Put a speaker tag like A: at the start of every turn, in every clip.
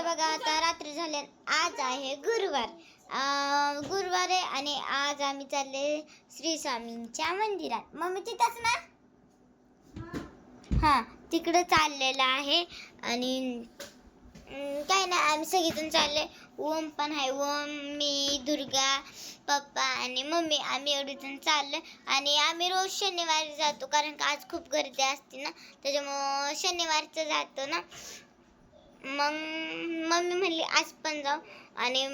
A: तर बघा आता रात्री झाले. आज आहे गुरुवार. गुरुवार आहे आणि आज आम्ही चालले श्री स्वामींच्या मंदिरात. मम्मी तिथंच ना? हां, तिकडं चाललेलं आहे. आणि काय नाही, आम्ही सगळेजण चालले. ओम पण आहे. ओम, मी, दुर्गा, पप्पा आणि मम्मी, आम्ही एवढेजण चाललो. आणि आम्ही रोज शनिवारी जातो, कारण का आज खूप गर्दी असते ना, त्याच्यामुळं शनिवारचं जातो ना. मग मम्मी म्हणली आज पण जाऊ. आणि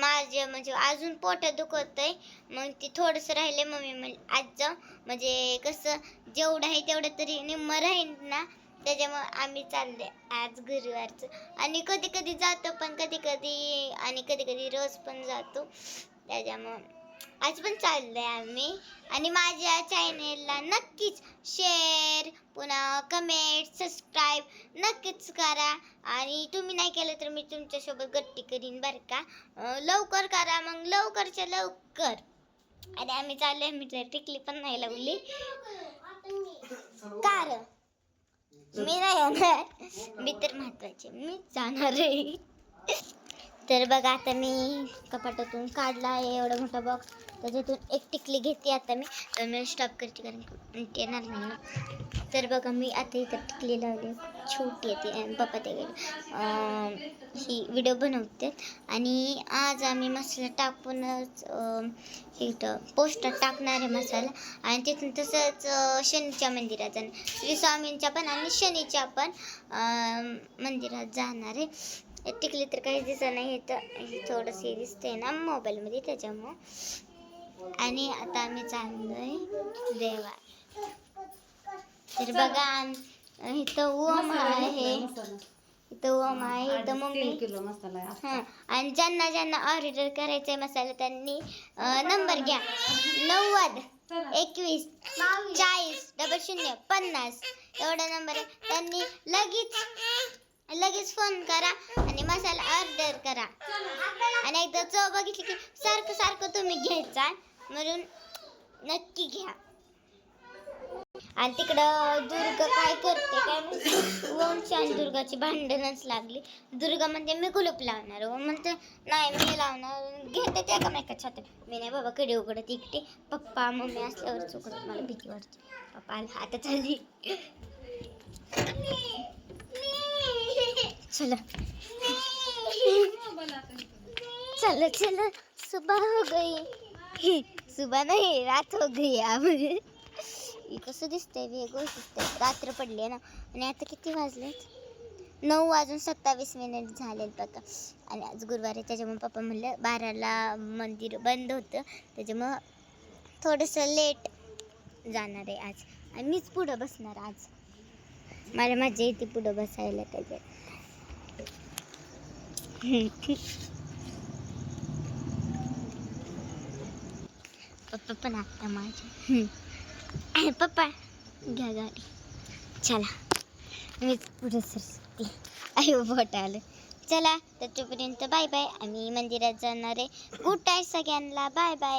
A: माझे अजून पोटात दुखत आहे, मग ती थोडंसं राहिले. मम्मी म्हणली आज जाऊ, म्हणजे कसं जेवढं आहे तेवढं तरी निम्मं राहील ना, त्याच्यामुळे आम्ही चालले आज गुरुवारचं. आणि कधी कधी जातो पण कधी कधी, आणि कधी कधी रोज पण जातो. त्याच्यामुळं आज पण चाललंय आम्ही. आणि माझ्या चॅनेलला नक्कीच शेअर, पुन्हा कमेंट, सबस्क्राईब नक्कीच करा. आणि तुम्ही नाही केलं तर मी तुमच्यासोबत गट्टी करीन बरं का. लवकर करा, मग लवकरच्या लवकर. आणि आम्ही चाललोय. मी तर टिकली पण नाही लावली. कार मी नाही येणार, मी तर महत्वाचे, मी जाणार आहे. तर बघा आता मी कपाटातून काढला आहे एवढा मोठा बॉक्स. त्याच्यातून एक टिकली घेते आता मी स्टॉप करते, कारण येणार नाही ना. तर बघा मी आता इथं टिकली लावली, छोटी येते. आणि पप्पा ते ही व्हिडिओ बनवते. आणि आज आम्ही मसाला टाकूनच इथं पोस्टर टाकणार आहे मसाला. आणि तिथून तसंच शनीच्या मंदिरात जाणार, श्री स्वामींच्या पण आणि शनीच्या पण मंदिरात जाणार आहे. टिकली तर काही दिसत नाही, हे थोडंसं दिसतंय ना मोबाईलमध्ये, त्याच्यामुळं. आणि आता आम्ही चाललोय देवा. तर बघा इथं ओम आहे, इथं ओम आहे, इथं मम्मी. हां, आणि ज्यांना ज्यांना ऑर्डर करायचं आहे मसाला त्यांनी नंबर घ्या, 90 21 40 00 50 एवढा नंबर आहे. त्यांनी लगेच फोन करा आणि मसाला ऑर्डर करा. आणि एकदा चव बघितली की सारखं सारखं तुम्ही घ्यायचा, म्हणून नक्की घ्या. आणि तिकडं दुर्गा काय करते काय माहिती, ओमची आणि दुर्गाची भांडणच लागली. दुर्गा म्हणते मी कुलूप लावणार, ओम म्हणते नाही मी लावणार. घेते त्या एकामेकाच्या हातात. मी नाही बाबा कडी उघडत एकटी, पप्पा मम्मी असल्यावरच उघडत, मला भीती वाटते. पप्पा आता चालली. चला चलो चलो, सुबह हो गई. सुबह नाही, रात हो गई. अब कसं दिसतंय, वेगळं दिसतंय. रात्र पडली ना. आणि आता किती वाजलेत, 9:27 झालेत बघा. आणि आज गुरुवार आहे, त्याच्यामुळे पप्पा म्हणलं 12ला मंदिर बंद होतं, त्याच्यामुळं थोडंसं लेट जाणार आहे आज. आणि मीच पुढं बसणार आज, मला मजा येते पुढं बसायला त्याच्यात. पप्पा पण आता माझे. पप्पा घ्या गाडी, चला मीच पुढे सरते. अयो बोट आलं. चला तर तोपर्यंत बाय बाय. आम्ही मंदिरात जाणार आहे. गुड नाईट सगळ्यांना, बाय बाय.